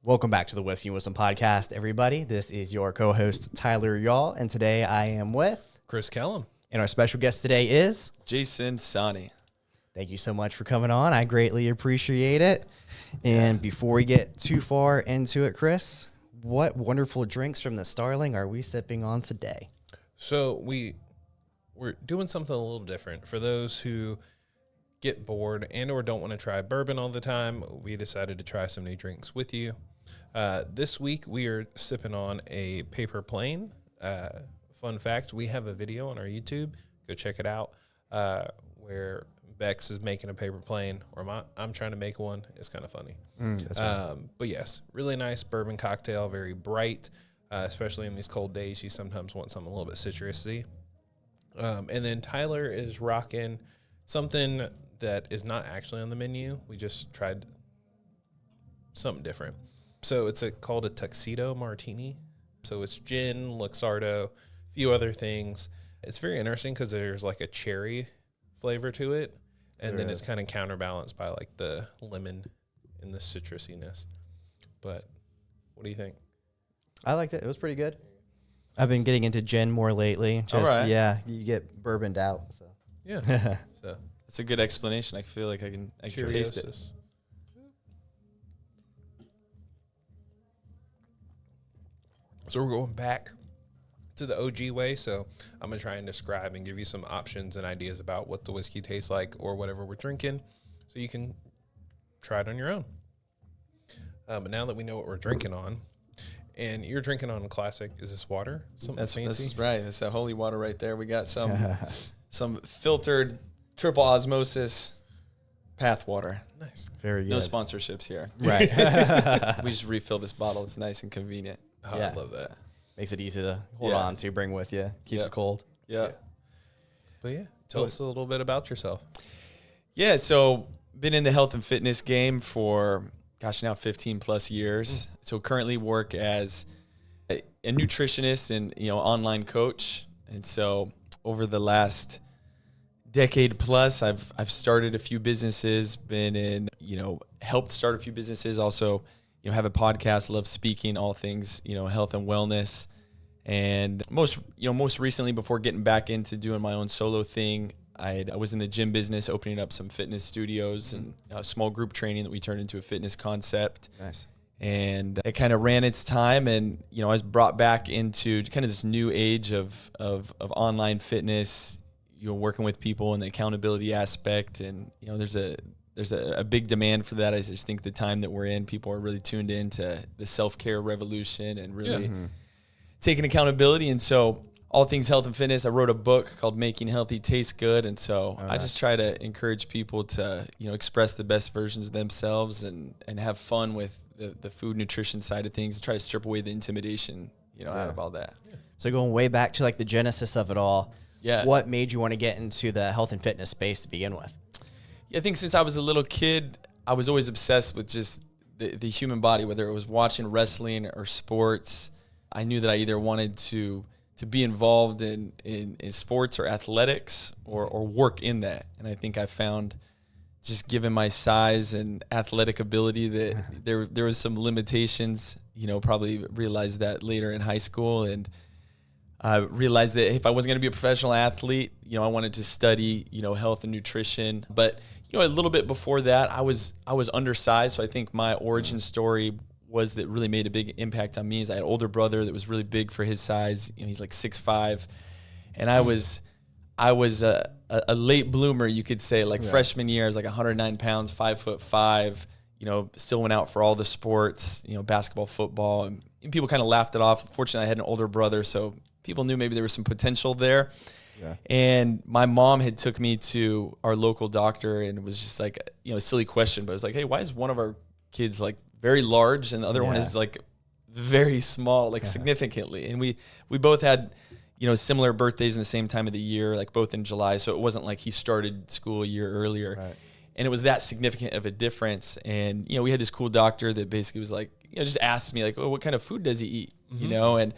Welcome back to the Whiskey and Wisdom Podcast, everybody. This is your co-host, Tyler Y'all, and today I am with Chris Kellum. And our special guest today is Jason Sani. Thank you so much for coming on. I greatly appreciate it. And before we get too far into it, Chris, what wonderful drinks from the Starling are we sipping on today? So we're doing something a little different. For those who get bored and or don't want to try bourbon all the time, we decided to try some new drinks with you. This week we are sipping on a paper plane. Fun fact, we have a video on our YouTube. Go check it out, where Bex is making a paper plane, or I'm trying to make one. It's kind of funny. That's right. But yes, really nice bourbon cocktail, very bright, especially in these cold days. You sometimes want something a little bit citrusy. And then Tyler is rocking something that is not actually on the menu. We just tried something different. So it's called a tuxedo martini. So it's gin, Luxardo, a few other things. It's very interesting because there's like a cherry flavor to it. And then it's kind of counterbalanced by like the lemon and the citrusiness. But what do you think? I liked it. It was pretty good. I've been getting into gin more lately. Just, all right. Yeah, you get bourboned out. So Yeah. So That's a good explanation. I feel like I can taste it. So we're going back to the OG way. So I'm going to try and describe and give you some options and ideas about what the whiskey tastes like or whatever we're drinking, so you can try it on your own. But now that we know what we're drinking on, and you're drinking on a classic, is this water? Something fancy? That's right. That's that holy water right there. We got some filtered triple osmosis path water. Nice. very good. No sponsorships here. Right. We just refill this bottle. It's nice and convenient. Oh, Yeah. I love that. Makes it easy to hold Yeah. on to, bring with you. Keeps Yeah. it cold. Yeah. But yeah, tell us a little bit about yourself. Yeah. So been in the health and fitness game for, now 15 plus years. So currently work as a nutritionist and, online coach. And so over the last decade plus, I've started a few businesses, been in, helped start a few businesses, also, have a podcast, love speaking, all things, health and wellness. And most recently, before getting back into doing my own solo thing, I was in the gym business, opening up some fitness studios and a small group training that we turned into a fitness concept. Nice. And it kind of ran its time, and I was brought back into kind of this new age of online fitness, working with people and the accountability aspect. And there's a big demand for that. I just think the time that we're in, people are really tuned into the self-care revolution and really taking accountability. And so all things health and fitness, I wrote a book called Making Healthy Taste Good. And so I just try to encourage people to, express the best versions of themselves and have fun with the food nutrition side of things, and try to strip away the intimidation, out of all that. So going way back to like the genesis of it all, Yeah. what made you want to get into the health and fitness space to begin with? Yeah, I think since I was a little kid, I was always obsessed with just the human body, whether it was watching wrestling or sports. I knew that I either wanted to be involved in sports or athletics or work in that. And I think I found, just given my size and athletic ability, that there was some limitations, probably realized that later in high school. And I realized that if I wasn't going to be a professional athlete, I wanted to study, health and nutrition. But, a little bit before that, I was undersized. So I think my origin story was that really made a big impact on me. Is I had an older brother that was really big for his size. He's like 6'5", and I was a late bloomer, you could say. Like freshman year, I was like 109 pounds, 5'5". Still went out for all the sports, basketball, football, and people kind of laughed it off. Fortunately, I had an older brother, so people knew maybe there was some potential there. Yeah. And my mom had took me to our local doctor, and it was just like, a silly question, but it was like, hey, why is one of our kids like very large and the other one is like very small, like significantly? And we both had, similar birthdays in the same time of the year, like both in July. So it wasn't like he started school a year earlier. Right. And it was that significant of a difference. And, we had this cool doctor that basically was like, just asked me like, oh, what kind of food does he eat? And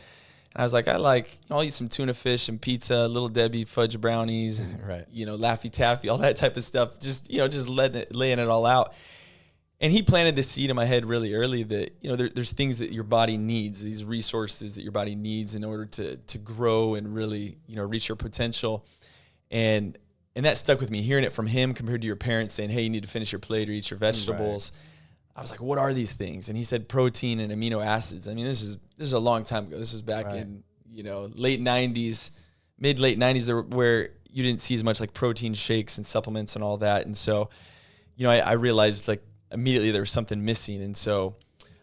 I was like, I'll eat some tuna fish and pizza, Little Debbie fudge brownies, and, Laffy Taffy, all that type of stuff. Just, just laying it all out. And he planted the seed in my head really early that, there's things that your body needs, these resources that your body needs in order to grow and really, reach your potential. And that stuck with me, hearing it from him compared to your parents saying, hey, you need to finish your plate or eat your vegetables. Right. I was like, what are these things? And he said protein and amino acids. I mean, this is a long time ago. This was back in, late 90s, mid-late 90s, where you didn't see as much like protein shakes and supplements and all that. And so, I realized like immediately there was something missing. And so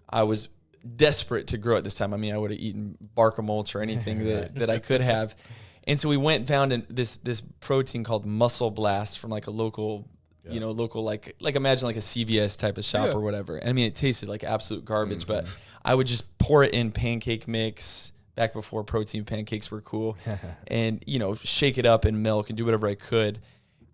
I was desperate to grow at this time. I mean, I would have eaten Barca Mulch or anything that I could have. And so we went and found this protein called Muscle Blast from like a local, local, like imagine like a CVS type of shop or whatever. I mean, it tasted like absolute garbage, but I would just pour it in pancake mix back before protein pancakes were cool and, shake it up in milk and do whatever I could.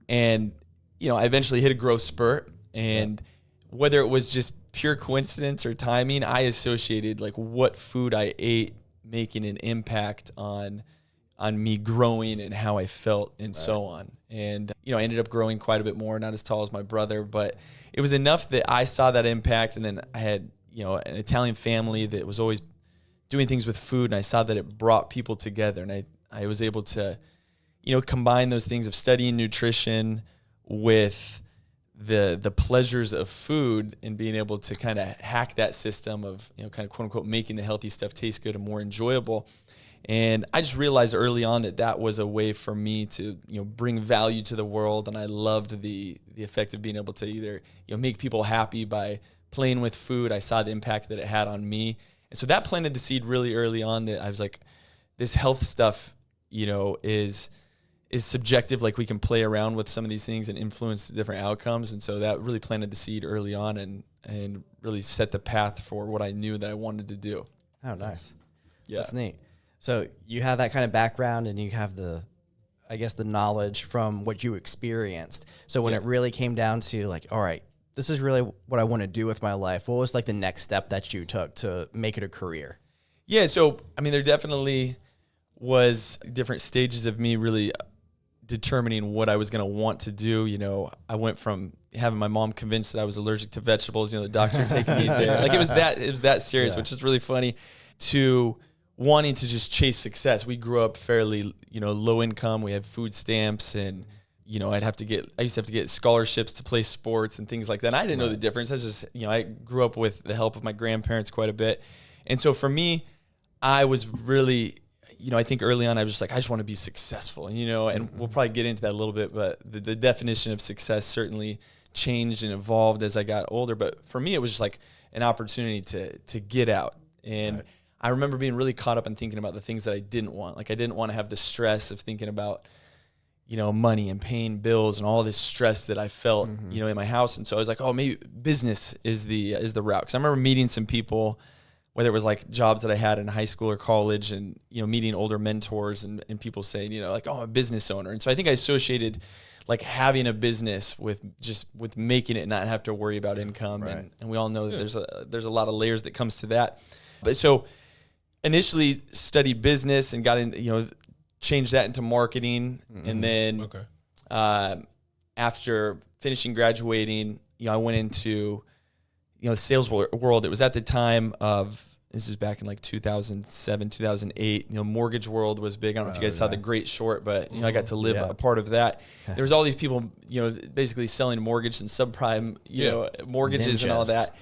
And, I eventually hit a growth spurt, and whether it was just pure coincidence or timing, I associated like what food I ate making an impact on me growing and how I felt and so on. And, I ended up growing quite a bit more, not as tall as my brother, but it was enough that I saw that impact. And then I had, an Italian family that was always doing things with food, and I saw that it brought people together. And I was able to, combine those things of studying nutrition with the pleasures of food and being able to kind of hack that system of, kind of quote unquote, making the healthy stuff taste good and more enjoyable. And I just realized early on that was a way for me to, bring value to the world. And I loved the effect of being able to either, make people happy by playing with food. I saw the impact that it had on me. And so that planted the seed really early on that I was like, this health stuff, is subjective. Like we can play around with some of these things and influence the different outcomes. And so that really planted the seed early on and really set the path for what I knew that I wanted to do. Oh, nice. Yeah. That's neat. So you have that kind of background and you have the knowledge from what you experienced. So when it really came down to like, all right, this is really what I want to do with my life, what was like the next step that you took to make it a career? Yeah. So, I mean, there definitely was different stages of me really determining what I was going to want to do. I went from having my mom convinced that I was allergic to vegetables, the doctor taking me there. Like it was that serious, which is really funny, to wanting to just chase success. We grew up fairly, low income. We had food stamps and, I used to have to get scholarships to play sports and things like that. And I didn't know the difference. I just, I grew up with the help of my grandparents quite a bit. And so for me, I was really, I think early on I was just like, I just want to be successful, and we'll probably get into that a little bit, but the definition of success certainly changed and evolved as I got older. But for me, it was just like an opportunity to get out. And I remember being really caught up in thinking about the things that I didn't want. Like I didn't want to have the stress of thinking about, money and paying bills and all this stress that I felt, in my house. And so I was like, oh, maybe business is the route. Cause I remember meeting some people, whether it was like jobs that I had in high school or college and, meeting older mentors and people saying, like, oh, I'm a business owner. And so I think I associated like having a business with making it and not have to worry about income. Right. And we all know that there's a lot of layers that comes to that. But so initially studied business and got in, changed that into marketing. And then after finishing graduating, I went into, the sales world. It was at the time of, this is back in like 2007, 2008, Mortgage World was big. I don't know if you guys saw The Great Short, but, I got to live a part of that. There was all these people, basically selling mortgage and subprime, mortgages and all that.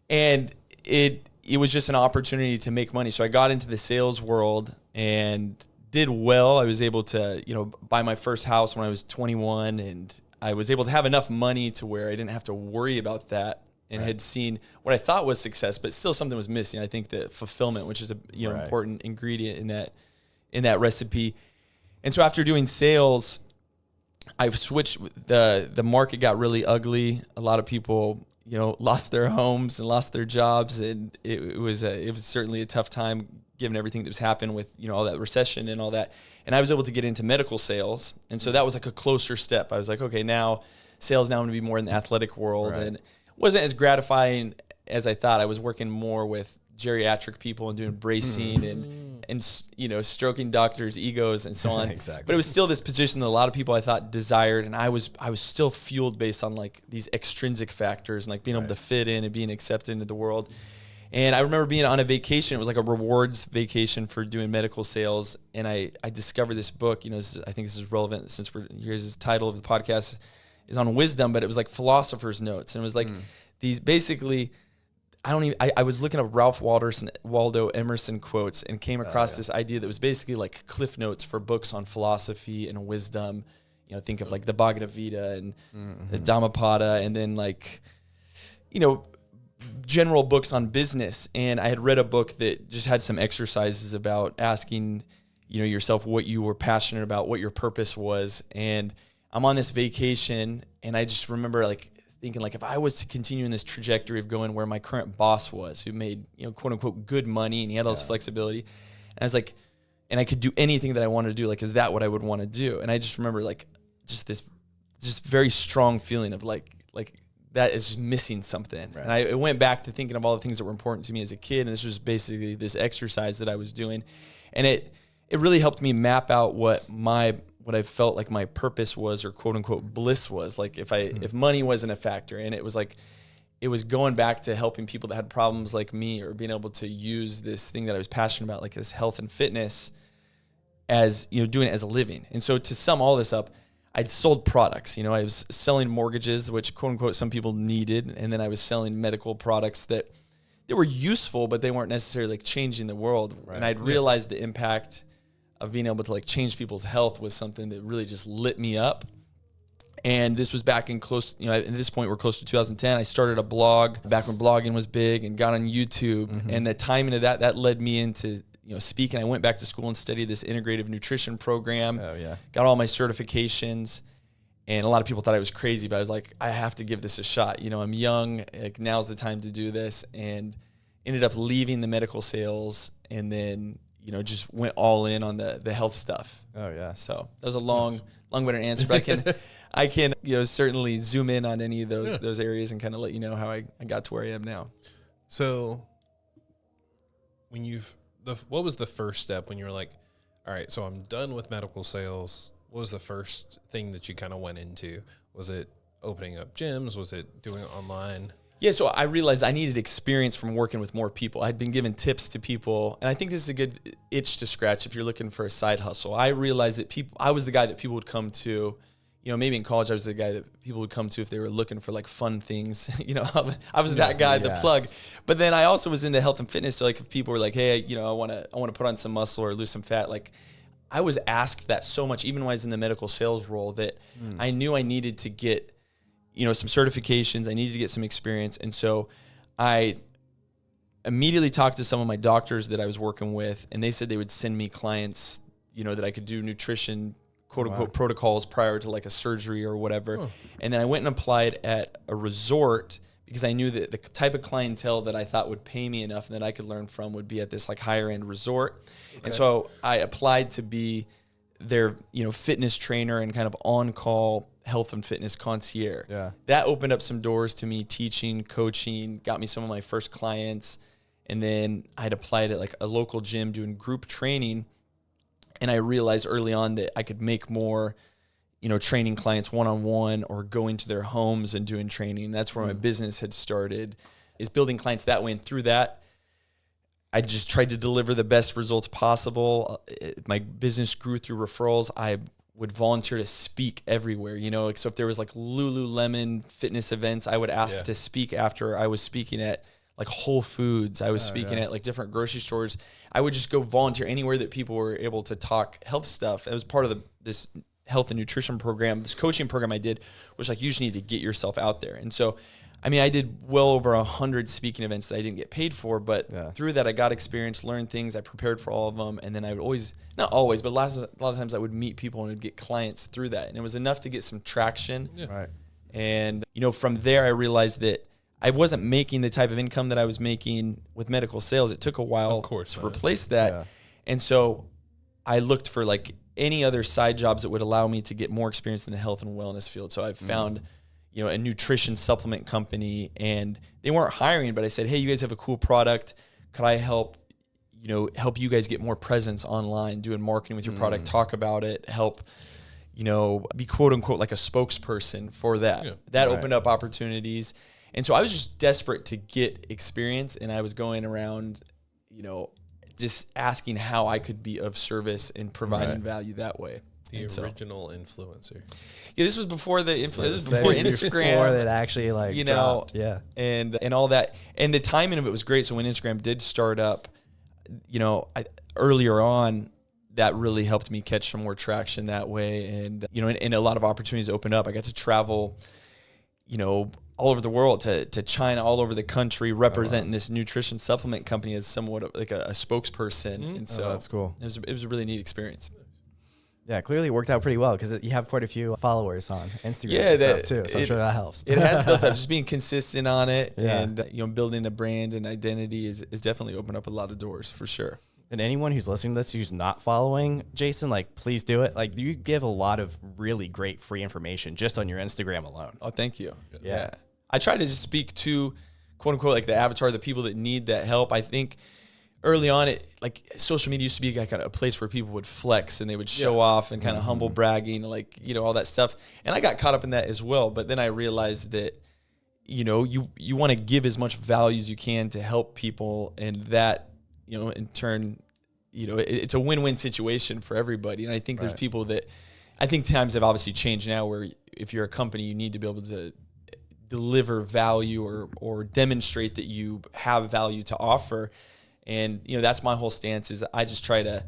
And it was just an opportunity to make money. So I got into the sales world and did well. I was able to, buy my first house when I was 21, and I was able to have enough money to where I didn't have to worry about that, and had seen what I thought was success, but still something was missing. I think the fulfillment, which is a important ingredient in that recipe. And so after doing sales, I've switched. The market got really ugly. A lot of people, lost their homes and lost their jobs, and it was certainly a tough time given everything that was happening with, all that recession and all that. And I was able to get into medical sales. And so that was like a closer step. I was like, okay, now sales now going to be more in the athletic world. Right. And it wasn't as gratifying as I thought. I was working more with geriatric people and doing bracing and and stroking doctors' egos and so on. Exactly. But it was still this position that a lot of people I thought desired, and I was still fueled based on like these extrinsic factors and like being able to fit in and being accepted into the world. And I remember being on a vacation. It was like a rewards vacation for doing medical sales. And I discovered this book. I think this is relevant since here's the title of the podcast is on wisdom, but it was like philosopher's notes. And it was like these basically, I was looking at Ralph Waldo Emerson quotes and came across this idea that was basically like cliff notes for books on philosophy and wisdom. Think of like the Bhagavad Gita and the Dhammapada, and then like, general books on business. And I had read a book that just had some exercises about asking, yourself what you were passionate about, what your purpose was. And I'm on this vacation, and I just remember like thinking like, if I was to continue in this trajectory of going where my current boss was, who made, quote unquote, good money, and he had all this flexibility. And I was like, and I could do anything that I wanted to do. Like, is that what I would want to do? And I just remember like just this very strong feeling of like that is just missing something. Right. And I went back to thinking of all the things that were important to me as a kid. And this was basically this exercise that I was doing. And it really helped me map out what I felt like my purpose was, or quote unquote bliss was. Like if money wasn't a factor, and it was going back to helping people that had problems like me, or being able to use this thing that I was passionate about, like this health and fitness, as, doing it as a living. And so to sum all this up, I'd sold products. I was selling mortgages, which quote unquote some people needed, and then I was selling medical products that they were useful, but they weren't necessarily like changing the world. Right. And I'd realized the impact of being able to like change people's health was something that really just lit me up. And this was back in close, at this point we're close to 2010. I started a blog back when blogging was big, and got on YouTube. And the timing of that led me into speaking. I went back to school and studied this integrative nutrition program. Oh, yeah. Got all my certifications, and a lot of people thought I was crazy, but I was like, I have to give this a shot. I'm young, like now's the time to do this, and ended up leaving the medical sales, and then, just went all in on the health stuff. Oh yeah. So that was a long-winded answer, but I can certainly zoom in on any of those areas and kind of let you know how I got to where I am now. So when what was the first step when you were like, all right, so I'm done with medical sales? What was the first thing that you kind of went into? Was it opening up gyms? Was it doing it online? Yeah, so I realized I needed experience from working with more people. I'd been giving tips to people, and I think this is a good itch to scratch if you're looking for a side hustle. I realized that I was the guy that people would come to. Maybe in college I was the guy that people would come to if they were looking for like fun things. I was that guy, the plug. But then I also was into health and fitness. So like if people were like, hey, I want to put on some muscle or lose some fat, like I was asked that so much, even when I was in the medical sales role, that I knew I needed to get, some certifications. I needed to get some experience. And so I immediately talked to some of my doctors that I was working with, and they said they would send me clients, that I could do nutrition, quote unquote, protocols prior to like a surgery or whatever. Oh. And then I went and applied at a resort, because I knew that the type of clientele that I thought would pay me enough and that I could learn from would be at this like higher end resort. Okay. And so I applied to be their, fitness trainer and kind of on-call health and fitness concierge. Yeah. That opened up some doors to me teaching, coaching, got me some of my first clients. And then I'd applied at like a local gym doing group training. And I realized early on that I could make more, training clients one-on-one or going to their homes and doing training. That's where my business had started, is building clients that way. And through that, I just tried to deliver the best results possible. My business grew through referrals. I would volunteer to speak everywhere, so if there was like Lululemon fitness events, I would ask to speak after I was speaking at like Whole Foods. I was speaking at like different grocery stores. I would just go volunteer anywhere that people were able to talk health stuff. It was part of this health and nutrition program, this coaching program I did, was like, you just need to get yourself out there. And so, I did well over 100 speaking events that I didn't get paid for, but through that I got experience, learned things, I prepared for all of them. And then I would always, not always, but a lot of times I would meet people and would get clients through that. And it was enough to get some traction. Yeah. Right. And, from there I realized that I wasn't making the type of income that I was making with medical sales. It took a while to replace that. Yeah. And so I looked for like any other side jobs that would allow me to get more experience in the health and wellness field. So I found, a nutrition supplement company, and they weren't hiring, but I said, hey, you guys have a cool product. Could I help help you guys get more presence online, doing marketing with your product, talk about it, help, be quote unquote like a spokesperson for that. Yeah. That opened up opportunities. And so I was just desperate to get experience, and I was going around, just asking how I could be of service and providing value that way. The original influencer. Yeah, this was before the influencer. This was before Instagram. Before that actually dropped. Yeah. And all that. And the timing of it was great. So when Instagram did start up, earlier on, that really helped me catch some more traction that way. And, and a lot of opportunities opened up. I got to travel, all over the world, to China, all over the country, representing this nutrition supplement company as somewhat like a spokesperson. And so that's cool. It was a really neat experience. Yeah, clearly worked out pretty well because you have quite a few followers on Instagram and stuff too. So I'm sure that helps. It has built up. Just being consistent on it and building a brand and identity is definitely opened up a lot of doors for sure. And anyone who's listening to this who's not following Jason, please do it. You give a lot of really great free information just on your Instagram alone. Oh, thank you. Yeah. I try to just speak to, quote unquote, the avatar, the people that need that help. I think early on, social media used to be kind of a place where people would flex and they would show off and kind of humble bragging, all that stuff. And I got caught up in that as well. But then I realized that, you want to give as much value as you can to help people, and that, in turn, it's a win-win situation for everybody. And I think there's people that, I think times have obviously changed now where if you're a company, you need to be able to deliver value or demonstrate that you have value to offer. And, that's my whole stance is I just try to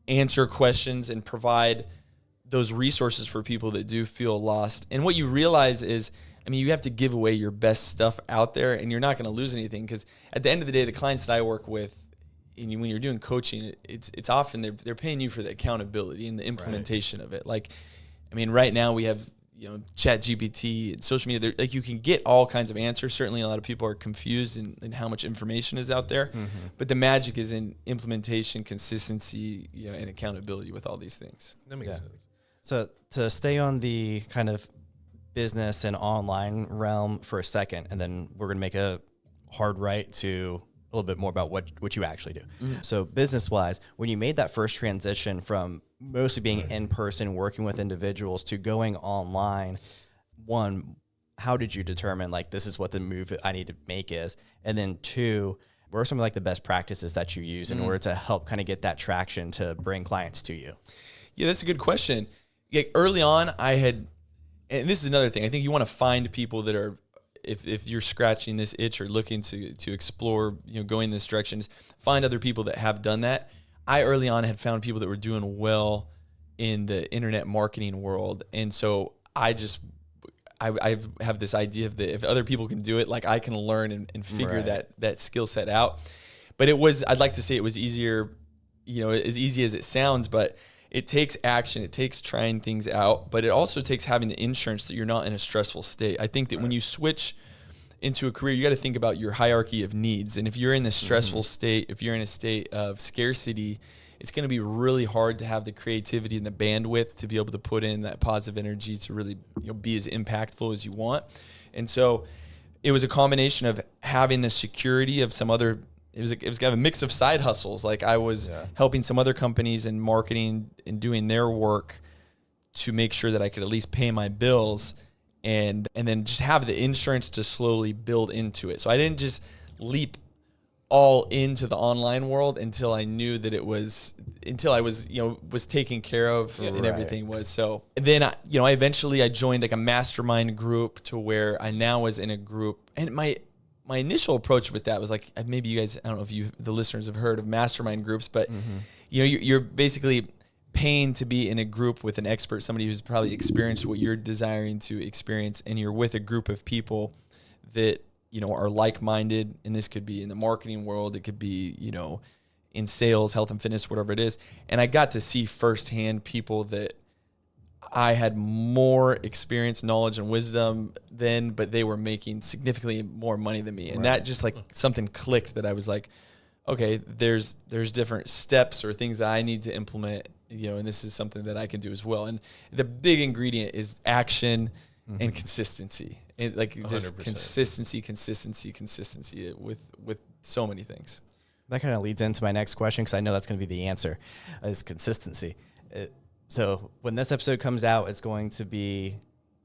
answer questions and provide those resources for people that do feel lost. And what you realize is, you have to give away your best stuff out there, and you're not going to lose anything, because at the end of the day, the clients that I work with, and when you're doing coaching, it's often they're paying you for the accountability and the implementation of it. Right now we have, Chat GPT and social media, you can get all kinds of answers. Certainly a lot of people are confused in how much information is out there, but the magic is in implementation, consistency, and accountability with all these things. That makes sense. So to stay on the kind of business and online realm for a second, and then we're going to make a hard right to a little bit more about what you actually do. So business-wise, when you made that first transition from mostly being in person, working with individuals, to going online, one, how did you determine this is what the move I need to make is? And then two, what are some of the best practices that you use in order to help kind of get that traction to bring clients to you? Yeah, that's a good question. Early on, and this is another thing, I think you want to find people that are, if you're scratching this itch or looking to explore, going this direction, is find other people that have done that. I early on had found people that were doing well in the internet marketing world. And so I have this idea of that if other people can do it, I can learn and figure that skill set out. But I'd like to say it was easier, as easy as it sounds, but it takes action. It takes trying things out, but it also takes having the insurance that you're not in a stressful state. I think that when you switch into a career, you got to think about your hierarchy of needs. And if you're in this stressful state, if you're in a state of scarcity, it's going to be really hard to have the creativity and the bandwidth to be able to put in that positive energy to really be as impactful as you want. And so it was a combination of having the security of some other, it was kind of a mix of side hustles. I was helping some other companies in marketing and doing their work to make sure that I could at least pay my bills, and then just have the insurance to slowly build into it. So I didn't just leap all into the online world until I knew that until I was taken care of and everything was. So then I eventually joined a mastermind group to where I now was in a group, and my initial approach with that was maybe you guys, I don't know if the listeners have heard of mastermind groups, but you're basically paying to be in a group with an expert, somebody who's probably experienced what you're desiring to experience, and you're with a group of people that are like-minded. And this could be in the marketing world, it could be in sales, health and fitness, whatever it is. And I got to see firsthand people that I had more experience, knowledge, and wisdom than, but they were making significantly more money than me. And that just something clicked, that I was okay, there's different steps or things that I need to implement, and this is something that I can do as well. And the big ingredient is action and consistency. Just 100%. consistency with so many things. That kind of leads into my next question, because I know that's going to be the answer, is consistency. So when this episode comes out, it's going to be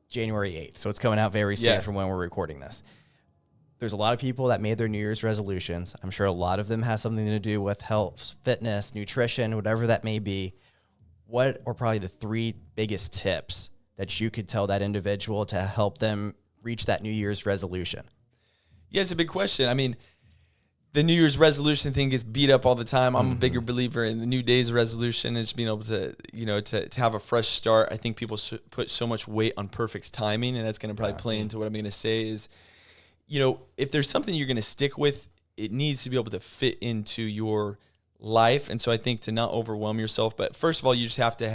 January 8th. So it's coming out very soon from when we're recording this. There's a lot of people that made their New Year's resolutions. I'm sure a lot of them has something to do with health, fitness, nutrition, whatever that may be. What are probably the 3 biggest tips that you could tell that individual to help them reach that New Year's resolution? Yeah, it's a big question. I mean, the New Year's resolution thing gets beat up all the time. I'm a bigger believer in the New Day's resolution and just being able to, to have a fresh start. I think people put so much weight on perfect timing, and that's going to probably play into what I'm going to say is, if there's something you're going to stick with, it needs to be able to fit into your life. And so I think to not overwhelm yourself, but first of all, you have to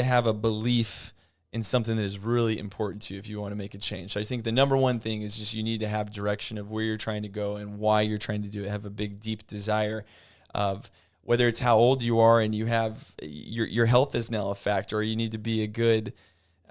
have a belief in something that is really important to you if you want to make a change. So I think the number one thing is just you need to have direction of where you're trying to go and why you're trying to do it. Have a big, deep desire of whether it's how old you are and you have your health is now a factor, or you need to be a good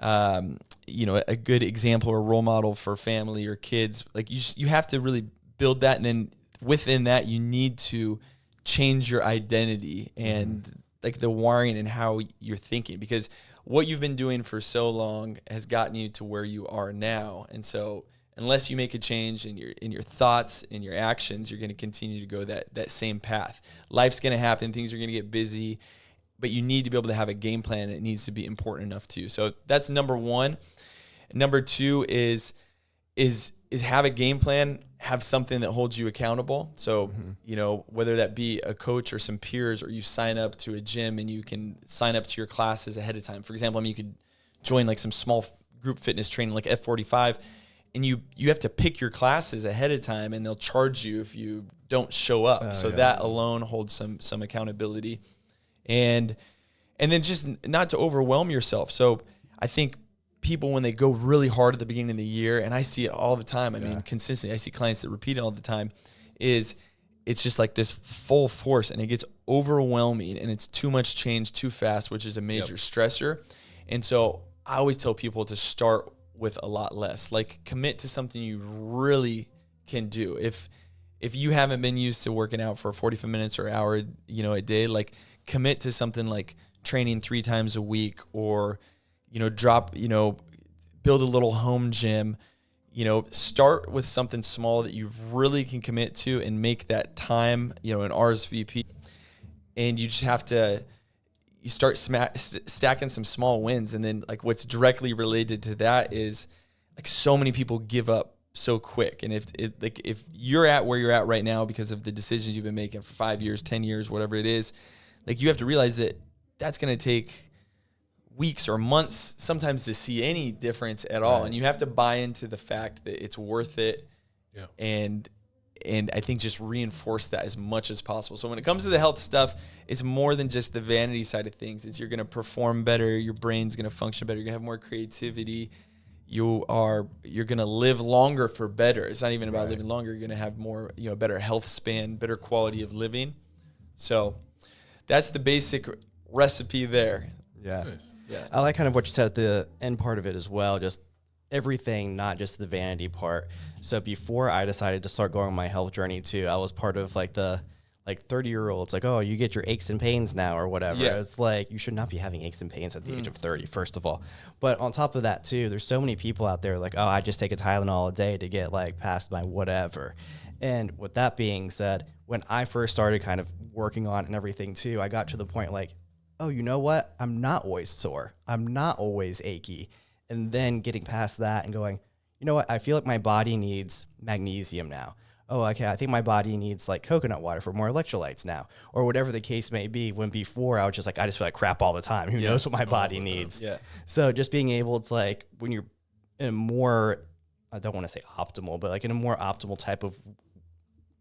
a good example or role model for family or kids. Like you have to really build that, and then within that you need to change your identity and like the wiring and how you're thinking, because what you've been doing for so long has gotten you to where you are now. And so unless you make a change in your thoughts, in your actions, you're going to continue to go that same path. Life's going to happen, things are going to get busy, but you need to be able to have a game plan. It needs to be important enough to you. So that's number one. Number two is have a game plan, have something that holds you accountable. So, whether that be a coach or some peers, or you sign up to a gym and you can sign up to your classes ahead of time. For example, you could join like some small group fitness training like F45, and you have to pick your classes ahead of time, and they'll charge you if you don't show up. That alone holds some accountability. And then just not to overwhelm yourself. So I think people, when they go really hard at the beginning of the year, and I see it all the time, I mean, consistently, I see clients that repeat it all the time, it's just like this full force, and it gets overwhelming, and it's too much change too fast, which is a major stressor. And so I always tell people to start with a lot less. Like, commit to something you really can do. If you haven't been used to working out for 45 minutes or an hour, a day, like, commit to something like training 3 times a week, or, build a little home gym. Start with something small that you really can commit to and make that time, an RSVP. And you just have to, you start stacking some small wins. And then like what's directly related to that is like so many people give up so quick. And if you're at where you're at right now because of the decisions you've been making for 5 years, 10 years, whatever it is, like you have to realize that that's going to take weeks or months sometimes to see any difference at all. And you have to buy into the fact that it's worth it. Yeah. And I think just reinforce that as much as possible. So when it comes to the health stuff, it's more than just the vanity side of things. It's you're going to perform better, your brain's going to function better, you're going to have more creativity, you're going to live longer for better. It's not even about living longer. You're going to have more, better health span, better quality of living. So that's the basic recipe there. Yeah. Nice. Yeah. I like kind of what you said at the end part of it as well, just everything, not just the vanity part. So before I decided to start going on my health journey too, I was part of like the 30-year-olds, like, oh, you get your aches and pains now or whatever. Yeah. It's like, you should not be having aches and pains at the age of 30, first of all. But on top of that too, there's so many people out there like, oh, I just take a Tylenol a day to get like past my whatever. And with that being said, when I first started kind of working on it and everything too, I got to the point like, oh, you know what? I'm not always sore. I'm not always achy. And then getting past that and going, you know what? I feel like my body needs magnesium now. Oh, okay. I think my body needs like coconut water for more electrolytes now, or whatever the case may be. When before I was just like, I just feel like crap all the time. Who knows what my body needs? Yeah. So just being able to like, when you're in a more, I don't want to say optimal, but like in a more optimal type of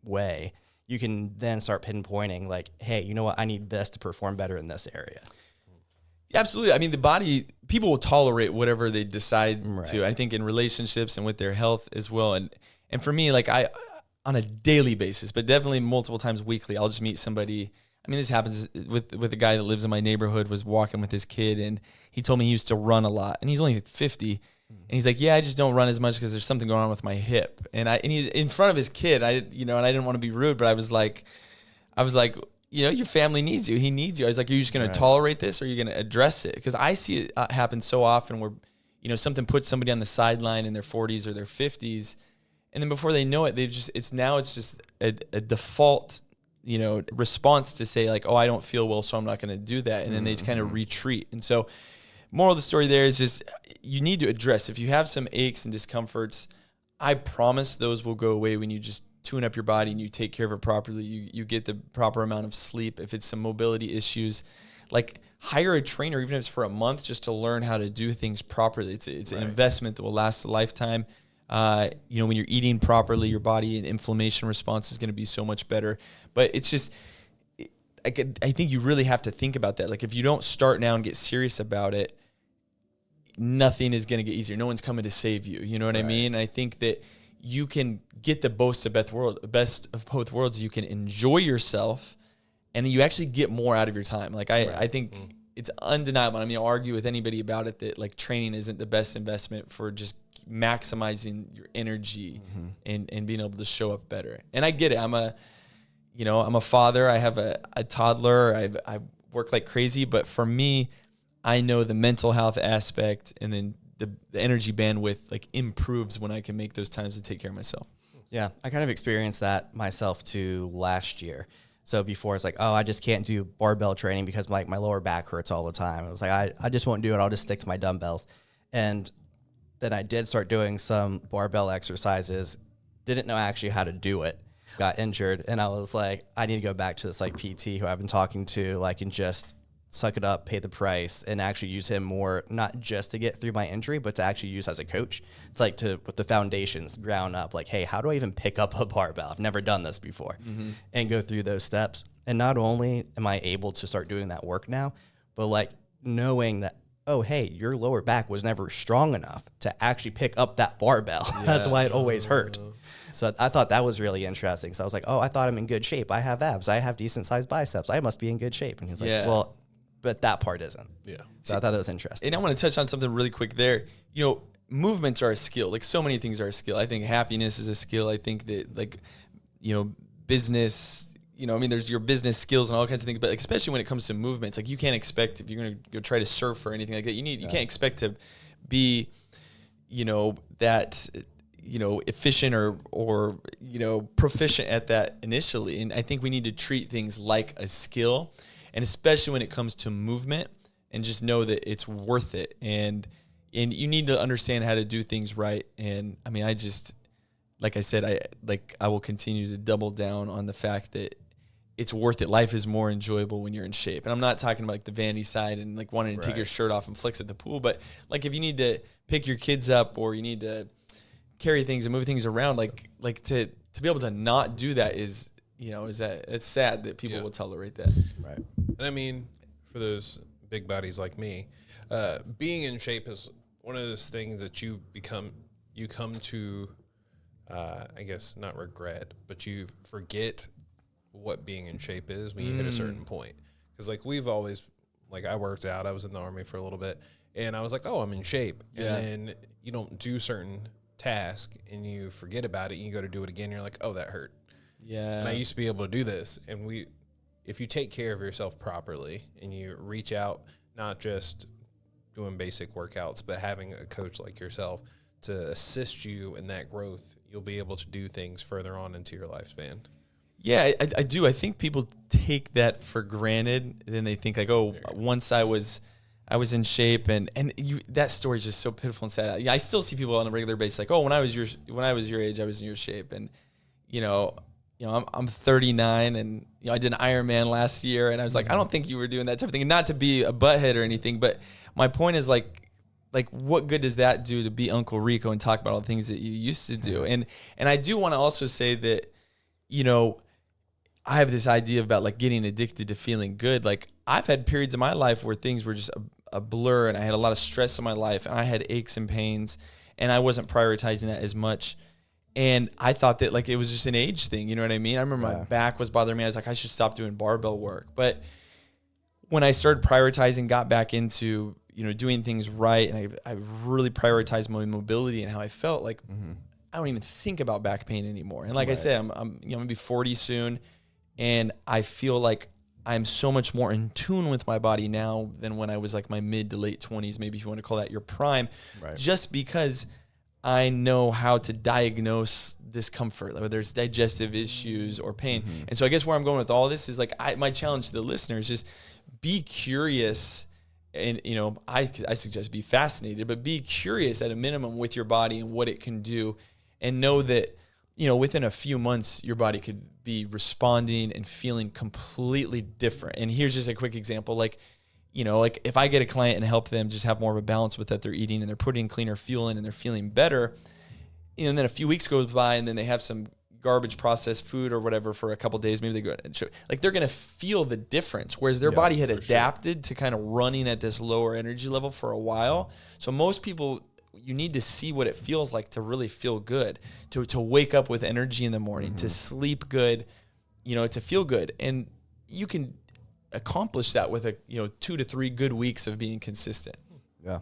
way, you can then start pinpointing like, hey, you know what? I need this to perform better in this area. Absolutely. I mean, the body, people will tolerate whatever they decide to. I think in relationships and with their health as well. And for me, like on a daily basis, but definitely multiple times weekly, I'll just meet somebody. I mean, this happens with a guy that lives in my neighborhood, was walking with his kid, and he told me he used to run a lot, and he's only 50. And he's like, yeah, I just don't run as much because there's something going on with my hip. And he's in front of his kid. And I didn't want to be rude, but I was like, your family needs you. He needs you. I was like, are you just going to tolerate this, or are you going to address it? Because I see it happen so often where, something puts somebody on the sideline in their 40s or their 50s, and then before they know it, it's just a default, response to say like, oh, I don't feel well, so I'm not going to do that. And then they just kind of retreat. And so moral of the story there is just, you need to address, if you have some aches and discomforts, I promise those will go away when you just tune up your body and you take care of it properly. You get the proper amount of sleep. If it's some mobility issues, like hire a trainer, even if it's for a month, just to learn how to do things properly. It's an investment that will last a lifetime. When you're eating properly, your body and inflammation response is going to be so much better. But it's just, I think you really have to think about that. Like if you don't start now and get serious about it, nothing is going to get easier. No one's coming to save you. You know what I mean? And I think that you can get the best of both worlds. You can enjoy yourself, and you actually get more out of your time. Like I think it's undeniable. I mean, I'll argue with anybody about it that like training isn't the best investment for just maximizing your energy and being able to show up better. And I get it. I'm a father. I have a toddler. I work like crazy, but for me, I know the mental health aspect, and then the energy bandwidth like improves when I can make those times to take care of myself. Yeah, I kind of experienced that myself too last year. So before it's like, oh, I just can't do barbell training because like my lower back hurts all the time. It was like, I just won't do it. I'll just stick to my dumbbells. And then I did start doing some barbell exercises, didn't know actually how to do it, got injured. And I was like, I need to go back to this like PT who I've been talking to, like, and just suck it up, pay the price, and actually use him more, not just to get through my injury, but to actually use as a coach. It's like with the foundations ground up, like, hey, how do I even pick up a barbell? I've never done this before, and go through those steps. And not only am I able to start doing that work now, but like knowing that, oh, hey, your lower back was never strong enough to actually pick up that barbell. Yeah. That's why it always hurt. So I thought that was really interesting. So I was like, oh, I thought I'm in good shape. I have abs. I have decent sized biceps. I must be in good shape. And he's like, well, but that part isn't. Yeah. So I thought that was interesting. And I want to touch on something really quick there. Movements are a skill. Like so many things are a skill. I think happiness is a skill. I think that business, there's your business skills and all kinds of things, but like, especially when it comes to movements, like you can't expect, if you're going to go try to surf or anything like that, you can't expect to be, that, efficient or proficient at that initially. And I think we need to treat things like a skill. And especially when it comes to movement, and just know that it's worth it. And you need to understand how to do things right. And I mean, like I said, I will continue to double down on the fact that it's worth it. Life is more enjoyable when you're in shape. And I'm not talking about like the vanity side and like wanting to take your shirt off and flex at the pool, but like if you need to pick your kids up or you need to carry things and move things around, like to be able to not do that is, it's sad that people will tolerate that. Right. And I mean, for those big bodies like me, being in shape is one of those things that you come to, I guess not regret, but you forget what being in shape is when you hit a certain point. Because like we've always, like I worked out, I was in the Army for a little bit, and I was like, oh, I'm in shape. And then you don't do certain tasks and you forget about it and you go to do it again. You're like, oh, that hurt. Yeah. And I used to be able to do this. And if you take care of yourself properly and you reach out, not just doing basic workouts, but having a coach like yourself to assist you in that growth, you'll be able to do things further on into your lifespan. Yeah, I do. I think people take that for granted. And then they think like, oh, once I was in shape, and that story is just so pitiful and sad. I still see people on a regular basis like, oh, when I was your age, I was in your shape. And I'm 39, and I did an Ironman last year, and I was like, I don't think you were doing that type of thing. And not to be a butthead or anything, but my point is like what good does that do to be Uncle Rico and talk about all the things that you used to do? And I do want to also say that, I have this idea about like getting addicted to feeling good. Like I've had periods in my life where things were just a blur, and I had a lot of stress in my life, and I had aches and pains, and I wasn't prioritizing that as much. And I thought that like it was just an age thing, you know what I mean? I remember my back was bothering me. I was like, I should stop doing barbell work. But when I started prioritizing, got back into, doing things right. And I really prioritized my mobility and how I felt. Like, I don't even think about back pain anymore. And like I said, I'm going to be 40 soon. And I feel like I'm so much more in tune with my body now than when I was like my mid to late 20s, maybe if you want to call that your prime, just because I know how to diagnose discomfort, whether there's digestive issues or pain. And so I guess where I'm going with all this is like, my challenge to the listeners is just be curious. And, I suggest be fascinated, but be curious at a minimum with your body and what it can do, and know that, within a few months, your body could be responding and feeling completely different. And here's just a quick example. Like if I get a client and help them just have more of a balance with that they're eating, and they're putting cleaner fuel in and they're feeling better, and then a few weeks goes by and then they have some garbage processed food or whatever for a couple of days, maybe they go and like they're going to feel the difference, whereas their body had adapted to kind of running at this lower energy level for a while. So most people, you need to see what it feels like to really feel good, to wake up with energy in the morning, to sleep good, to feel good. And you can accomplish that with 2 to 3 good weeks of being consistent. Yeah.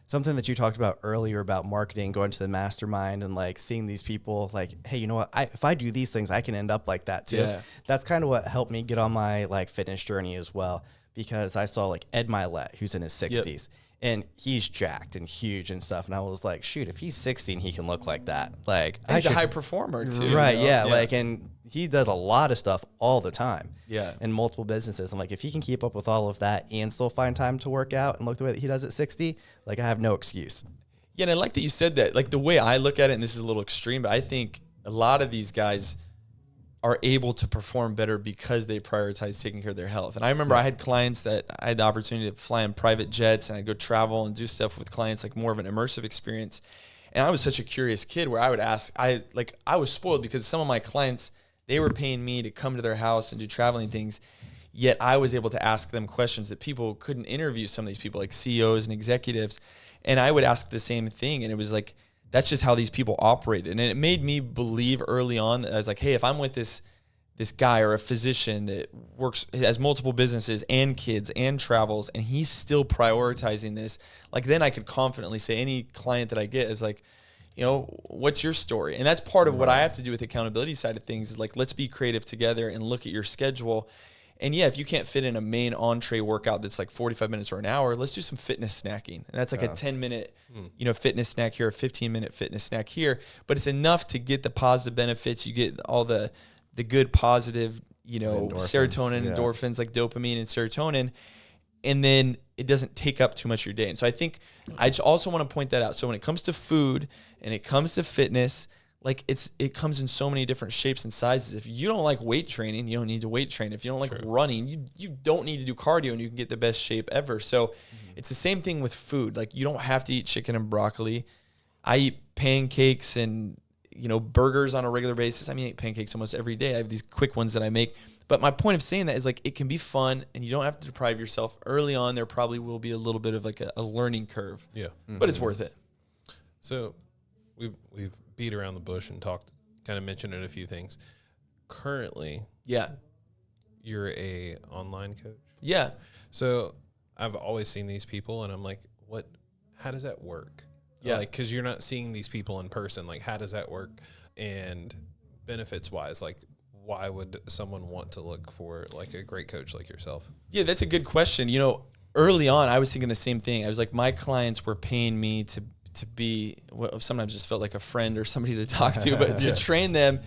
Something that you talked about earlier about marketing, going to the mastermind and like seeing these people like, hey, you know what? If I do these things, I can end up like that too. Yeah. That's kind of what helped me get on my like fitness journey as well, because I saw like Ed Milet, who's in his 60s. And he's jacked and huge and stuff. And I was like, shoot, if he's 60 and he can look like that, like he's a high performer too. Right. Yeah. Like, and he does a lot of stuff all the time. Yeah. In multiple businesses. I'm like, if he can keep up with all of that and still find time to work out and look the way that he does at 60, like I have no excuse. Yeah. And I like that you said that. Like the way I look at it, and this is a little extreme, but I think a lot of these guys are able to perform better because they prioritize taking care of their health. And I remember I had clients that I had the opportunity to fly in private jets, and I'd go travel and do stuff with clients, like more of an immersive experience. And I was such a curious kid where I would ask, I was spoiled because some of my clients, they were paying me to come to their house and do traveling things. Yet I was able to ask them questions that people couldn't interview some of these people, like CEOs and executives. And I would ask the same thing. And it was like, that's just how these people operated. And it made me believe early on that I was like, hey, if I'm with this guy or a physician that has multiple businesses and kids and travels, and he's still prioritizing this, like then I could confidently say any client that I get is like, what's your story? And that's part of what I have to do with the accountability side of things is like, let's be creative together and look at your schedule. And yeah, if you can't fit in a main entree workout that's like 45 minutes or an hour, let's do some fitness snacking. And that's like a 10-minute, fitness snack here, a 15-minute fitness snack here. But it's enough to get the positive benefits. You get all the good positive, serotonin, endorphins, like dopamine and serotonin. And then it doesn't take up too much of your day. And so I think I just also want to point that out. So when it comes to food and it comes to fitness, like it comes in so many different shapes and sizes. If you don't like weight training, you don't need to weight train. If you don't like running, you don't need to do cardio, and you can get the best shape ever. So it's the same thing with food. Like you don't have to eat chicken and broccoli. I eat pancakes and burgers on a regular basis. I mean, I eat pancakes almost every day. I have these quick ones that I make. But my point of saying that is like it can be fun, and you don't have to deprive yourself. Early on, there probably will be a little bit of like a learning curve. Yeah, but it's worth it. So we've beat around the bush and kind of mentioned a few things. Currently, you're a online coach. Yeah. So I've always seen these people, and I'm like, how does that work? Yeah. Like, because you're not seeing these people in person. Like, how does that work? And benefits wise, like, why would someone want to look for like a great coach like yourself? Yeah, that's a good question. Early on, I was thinking the same thing. I was like, my clients were paying me to be what sometimes just felt like a friend or somebody to talk to, but to train them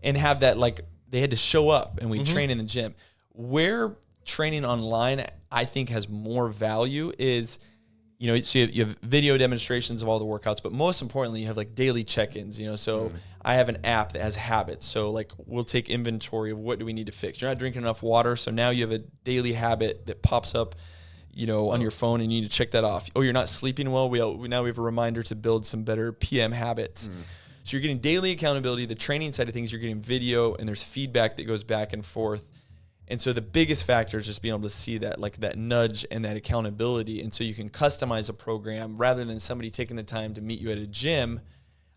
and have that, like they had to show up and we train in the gym. Where training online, I think, has more value is, so you have video demonstrations of all the workouts, but most importantly, you have like daily check-ins, so I have an app that has habits. So like we'll take inventory of what do we need to fix. You're not drinking enough water. So now you have a daily habit that pops up on your phone, and you need to check that off. Oh, you're not sleeping well. Now we have a reminder to build some better PM habits. So you're getting daily accountability. The training side of things, you're getting video, and there's feedback that goes back and forth. And so the biggest factor is just being able to see that, like that nudge and that accountability. And so you can customize a program rather than somebody taking the time to meet you at a gym.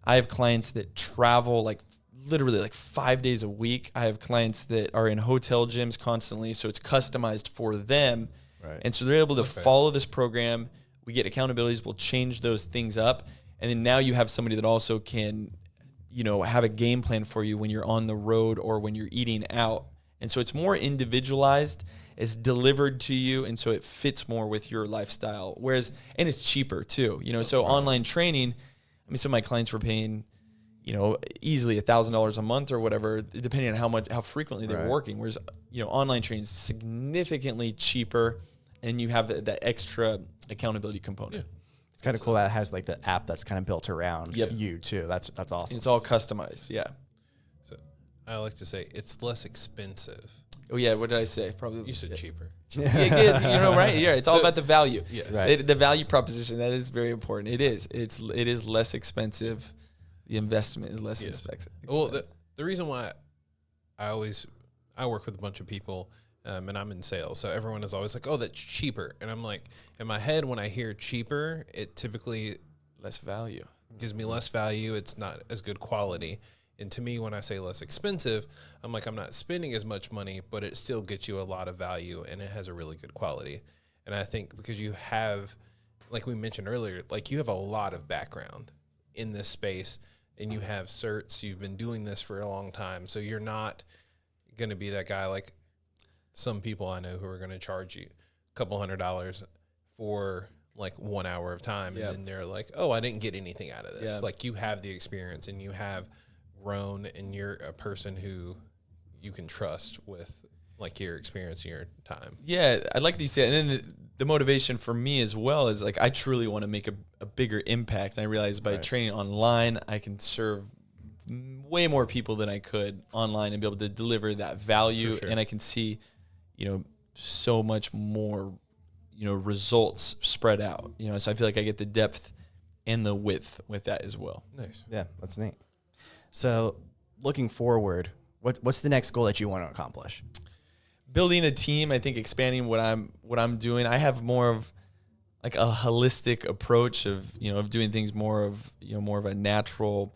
I have clients that travel like literally like 5 days a week. I have clients that are in hotel gyms constantly. So it's customized for them. Right. And so they're able to follow this program. we get accountabilities, we'll change those things up. And then now you have somebody that also can, have a game plan for you when you're on the road or when you're eating out. And so it's more individualized, it's delivered to you, and so it fits more with your lifestyle. Whereas, and it's cheaper too, so online training, some of my clients were paying, easily $1,000 a month or whatever, depending on how frequently they were working. Whereas, online training is significantly cheaper, and you have that extra accountability component. Yeah. It's kind of cool that it has like the app that's kind of built around you too. That's awesome. It's all customized. Yeah. So I like to say it's less expensive. Oh yeah. What did I say? Probably you said cheaper. Yeah, right? Yeah. It's all about the value. Yes. Right. The value proposition, that is very important. It is. It is less expensive. The investment is less expensive. Well, the reason why I work with a bunch of people, and I'm in sales, so everyone is always like, "Oh, that's cheaper," and I'm like, in my head, when I hear cheaper, it typically less value gives me less value. It's not as good quality, and to me, when I say less expensive, I'm like, I'm not spending as much money, but it still gets you a lot of value, and it has a really good quality. And I think because you have, like we mentioned earlier, like you have a lot of background in this space, and you have certs. You've been doing this for a long time, so you're not going to be that guy like some people I know who are going to charge you a couple $100 for like 1 hour of time. And then they're like, oh, I didn't get anything out of this. Yeah. Like you have the experience and you have grown, and you're a person who you can trust with like your experience and your time. Yeah. I like that you say it. And then the motivation for me as well is like, I truly want to make a bigger impact. And I realize by training online, I can serve way more people than I could online and be able to deliver that value. Sure. And I can see, so much more, results spread out, so I feel like I get the depth and the width with that as well. Nice. Yeah, that's neat. So looking forward, what's the next goal that you want to accomplish? Building a team, I think expanding what I'm doing. I have more of like a holistic approach of doing things more of a natural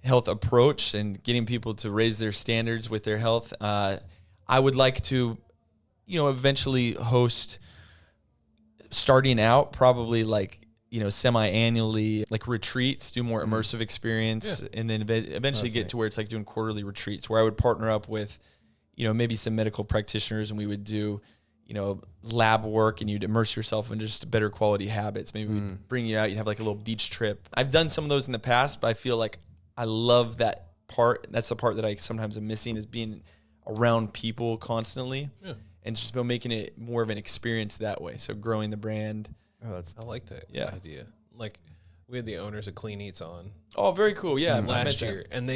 health approach and getting people to raise their standards with their health. I would like to eventually host, starting out probably like, semi-annually, like retreats, do more immersive experience, and then eventually get to where it's like doing quarterly retreats where I would partner up with, maybe some medical practitioners, and we would do, lab work, and you'd immerse yourself in just better quality habits. Maybe we'd bring you out, you'd have like a little beach trip. I've done some of those in the past, but I feel like I love that part. That's the part that I sometimes am missing, is being around people constantly. Yeah. And just about making it more of an experience that way. So growing the brand. Oh, I like that idea. Like we had the owners of Clean Eats on. Oh, very cool. Yeah. Last year. And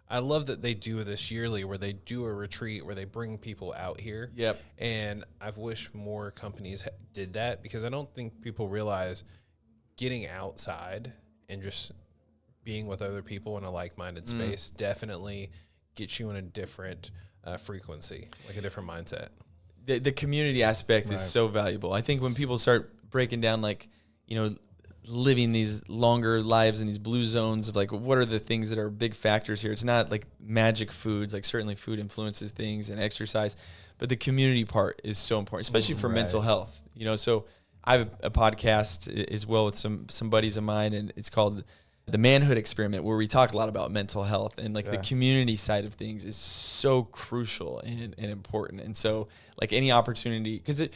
I love that they do this yearly where they do a retreat where they bring people out here. Yep. And I've wished more companies did that, because I don't think people realize getting outside and just being with other people in a like-minded space definitely gets you in a different frequency, like a different mindset. The community aspect is so valuable. I think when people start breaking down, like, living these longer lives in these blue zones of like, what are the things that are big factors here? It's not like magic foods, like certainly food influences things and exercise, but the community part is so important, especially for mental health. So I have a podcast as well with some buddies of mine, and it's called The Manhood Experiment, where we talk a lot about mental health, and like the community side of things is so crucial and important. And so like any opportunity, because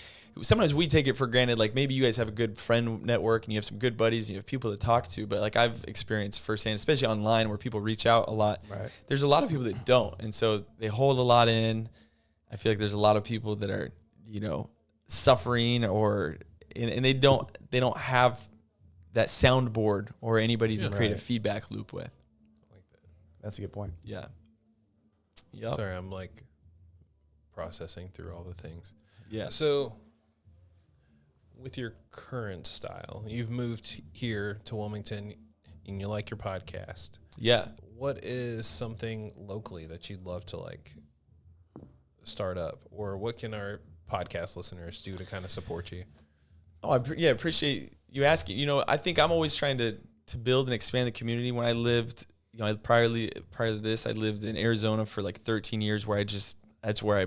sometimes we take it for granted, like maybe you guys have a good friend network and you have some good buddies and you have people to talk to, but like I've experienced firsthand, especially online where people reach out a lot, there's a lot of people that don't. And so they hold a lot in. I feel like there's a lot of people that are, suffering and they don't have that soundboard or anybody to create a feedback loop with. Like that. That's a good point. Yeah. Yep. Sorry, I'm like processing through all the things. Yeah. So with your current style, you've moved here to Wilmington and you like your podcast. Yeah. What is something locally that you'd love to like start up, or what can our podcast listeners do to kind of support you? Oh, appreciate you asking. I think I'm always trying to build and expand the community. When I lived, prior to this, I lived in Arizona for like 13 years, where that's where I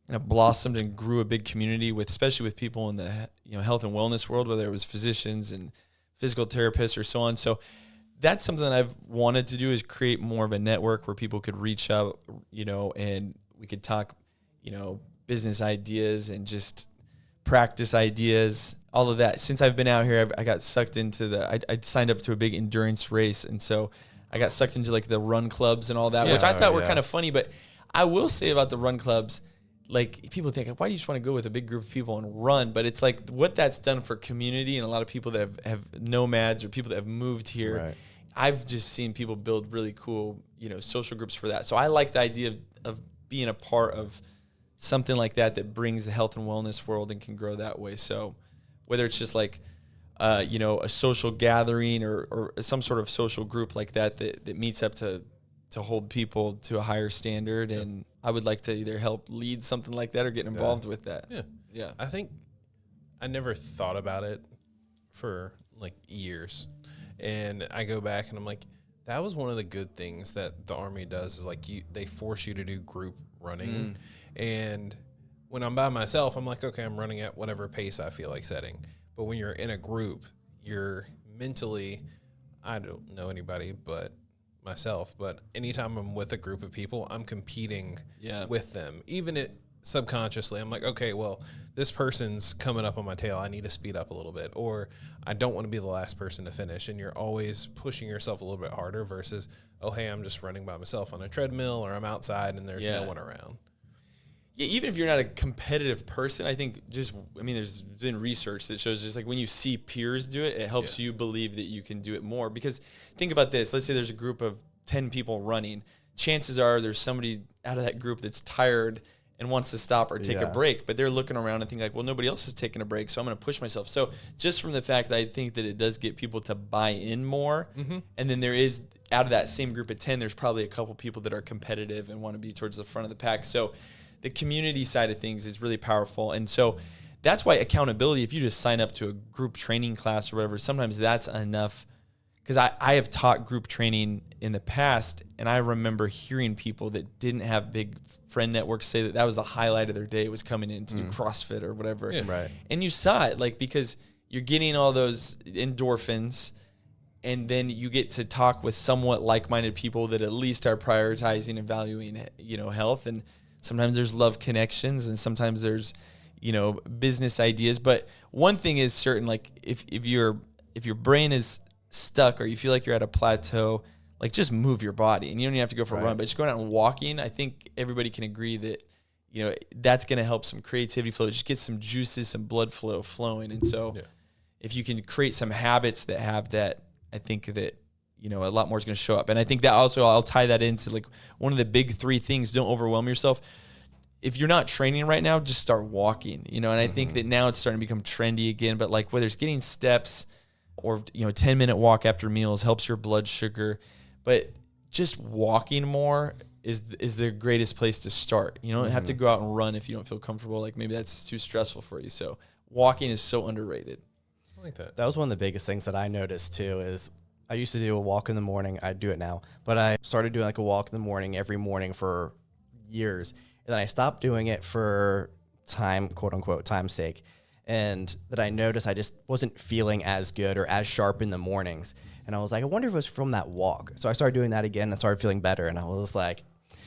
kind of blossomed and grew a big community with, especially with people in the health and wellness world, whether it was physicians and physical therapists or so on. So that's something that I've wanted to do, is create more of a network where people could reach out, and we could talk, business ideas and just practice ideas, all of that. Since I've been out here, I got sucked into I signed up to a big endurance race. And so I got sucked into like the run clubs and all that, which I thought were kind of funny. But I will say about the run clubs, like people think, why do you just want to go with a big group of people and run? But it's like what that's done for community and a lot of people that have nomads or people that have moved here. Right. I've just seen people build really cool, social groups for that. So I like the idea of being a part of something like that brings the health and wellness world and can grow that way. So whether it's just like, a social gathering or some sort of social group like that meets up to hold people to a higher standard. Yep. And I would like to either help lead something like that or get involved with that. Yeah. Yeah. I think I never thought about it for like years. And I go back and I'm like, that was one of the good things that the Army does, is like they force you to do group running. And when I'm by myself, I'm like, okay, I'm running at whatever pace I feel like setting. But when you're in a group, you're mentally, I don't know anybody but myself, but anytime I'm with a group of people, I'm competing with them. Even subconsciously, I'm like, okay, well, this person's coming up on my tail. I need to speed up a little bit, or I don't want to be the last person to finish. And you're always pushing yourself a little bit harder versus, oh, hey, I'm just running by myself on a treadmill, or I'm outside and there's no one around. Yeah, even if you're not a competitive person, I think there's been research that shows just like when you see peers do it, it helps you believe that you can do it more. Because think about this. Let's say there's a group of 10 people running. Chances are there's somebody out of that group that's tired and wants to stop or take a break, but they're looking around and think like, well, nobody else is taking a break, so I'm going to push myself. So just from the fact that I think that it does get people to buy in more, and then there is, out of that same group of 10, there's probably a couple people that are competitive and want to be towards the front of the pack. So the community side of things is really powerful. And so that's why accountability, if you just sign up to a group training class or whatever, sometimes that's enough. Because I have taught group training in the past, and I remember hearing people that didn't have big friend networks say that was the highlight of their day, was coming in to do CrossFit or whatever. Yeah. Right. And you saw it, like, because you're getting all those endorphins, and then you get to talk with somewhat like-minded people that at least are prioritizing and valuing, health. And sometimes there's love connections, and sometimes there's, business ideas. But one thing is certain, like if your brain is stuck or you feel like you're at a plateau, like just move your body, and you don't even have to go for a run, but just going out and walking. I think everybody can agree that, that's going to help some creativity flow. Just get some juices, some blood flow flowing. And so if you can create some habits that have that, I think that, a lot more is going to show up. And I think that also, I'll tie that into like one of the big 3 things. Don't overwhelm yourself. If you're not training right now, just start walking, and I think that now it's starting to become trendy again, but like whether it's getting steps or, 10-minute walk after meals helps your blood sugar, but just walking more is the greatest place to start. You don't have to go out and run if you don't feel comfortable. Like maybe that's too stressful for you. So walking is so underrated. I like that. That was one of the biggest things that I noticed too, is I used to do a walk in the morning. I do it now, but I started doing like a walk in the morning every morning for years. And then I stopped doing it for time, quote unquote, time's sake. And that I noticed I just wasn't feeling as good or as sharp in the mornings. And I was like, I wonder if it was from that walk. So I started doing that again and started feeling better. And I was like,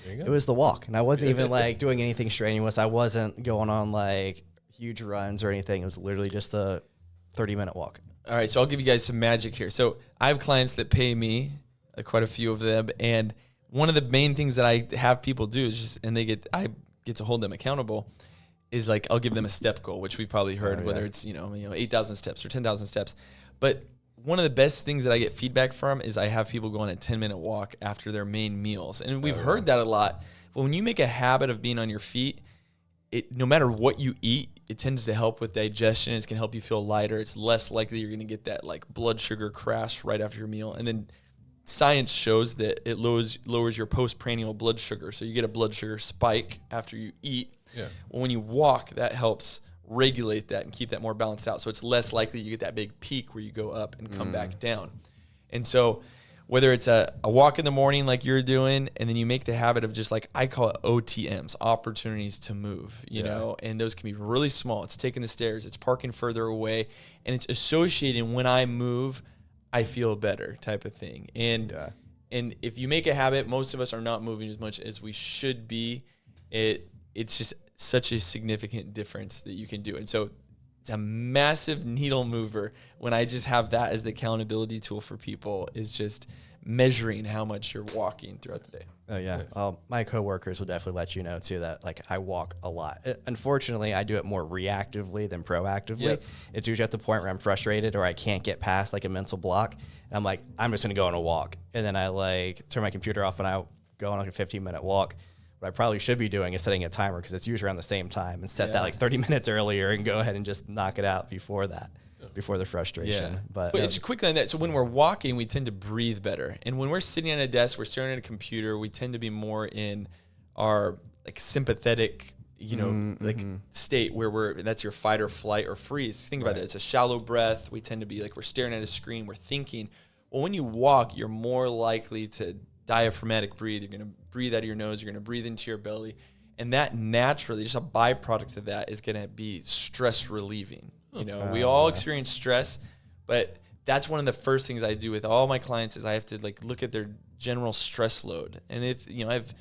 it was the walk. And I wasn't even like doing anything strenuous. I wasn't going on like huge runs or anything. It was literally just a 30-minute walk. All right, so I'll give you guys some magic here. So I have clients that pay me, quite a few of them, and one of the main things that I have people do is just, and I get to hold them accountable, is like I'll give them a step goal, which we've probably heard, whether it's 8,000 steps or 10,000 steps. But one of the best things that I get feedback from is I have people go on a 10-minute walk after their main meals, and we've heard that a lot. But when you make a habit of being on your feet, no matter what you eat, it tends to help with digestion. It's going to help you feel lighter. It's less likely you're going to get that like blood sugar crash right after your meal. And then science shows that it lowers your postprandial blood sugar. So you get a blood sugar spike after you eat. Yeah. Well, when you walk, that helps regulate that and keep that more balanced out. So it's less likely you get that big peak where you go up and come back down. And so whether it's a walk in the morning like you're doing, and then you make the habit of just like, I call it OTMs, opportunities to move, you know, and those can be really small. It's taking the stairs, it's parking further away, and it's associating when I move, I feel better type of thing. And if you make a habit, most of us are not moving as much as we should be. It's just such a significant difference that you can do. And so it's a massive needle mover when I just have that as the accountability tool for people, is just measuring how much you're walking throughout the day. Oh yeah. Nice. My coworkers will definitely let you know too that like I walk a lot. Unfortunately, I do it more reactively than proactively. Yep. It's usually at the point where I'm frustrated or I can't get past like a mental block. And I'm like, I'm just going to go on a walk. And then I like turn my computer off and I go on like a 15-minute walk. What I probably should be doing is setting a timer, because it's usually around the same time, and set that like 30 minutes earlier and go ahead and just knock it out before that, before the frustration. Yeah. But it's quickly on that. So when we're walking, we tend to breathe better. And when we're sitting at a desk, we're staring at a computer, we tend to be more in our like sympathetic, you know, like state where that's your fight or flight or freeze. Think about that. It's a shallow breath. We tend to be like, we're staring at a screen, we're thinking. Well, when you walk, you're more likely to diaphragmatic breathe. You're going to breathe out of your nose. You're going to breathe into your belly. And that naturally, just a byproduct of that, is going to be stress relieving. You know, we all experience stress, but that's one of the first things I do with all my clients is I have to like look at their general stress load. And if, you know, I have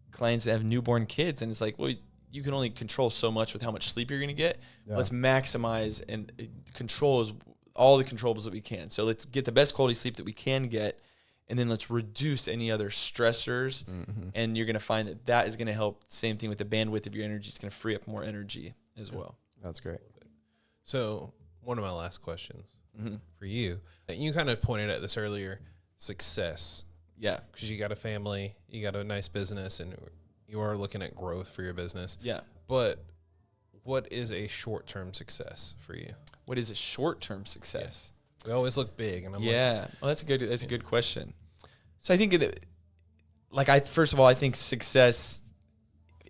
clients that have newborn kids, and it's like, well, you can only control so much with how much sleep you're going to get. Yeah. Let's maximize and control all the controllables that we can. So let's get the best quality sleep that we can get. And then let's reduce any other stressors. And you're going to find that that is going to help. Same thing with the bandwidth of your energy. It's going to free up more energy as well. That's great. So one of my last questions for you, you kind of pointed at this earlier, success. Yeah. Because you got a family, you got a nice business, and you are looking at growth for your business. Yeah. But what is a short-term success for you? What is a short-term success? Yeah. We always look big. And I'm well, that's a good question. So I think first of all, I think success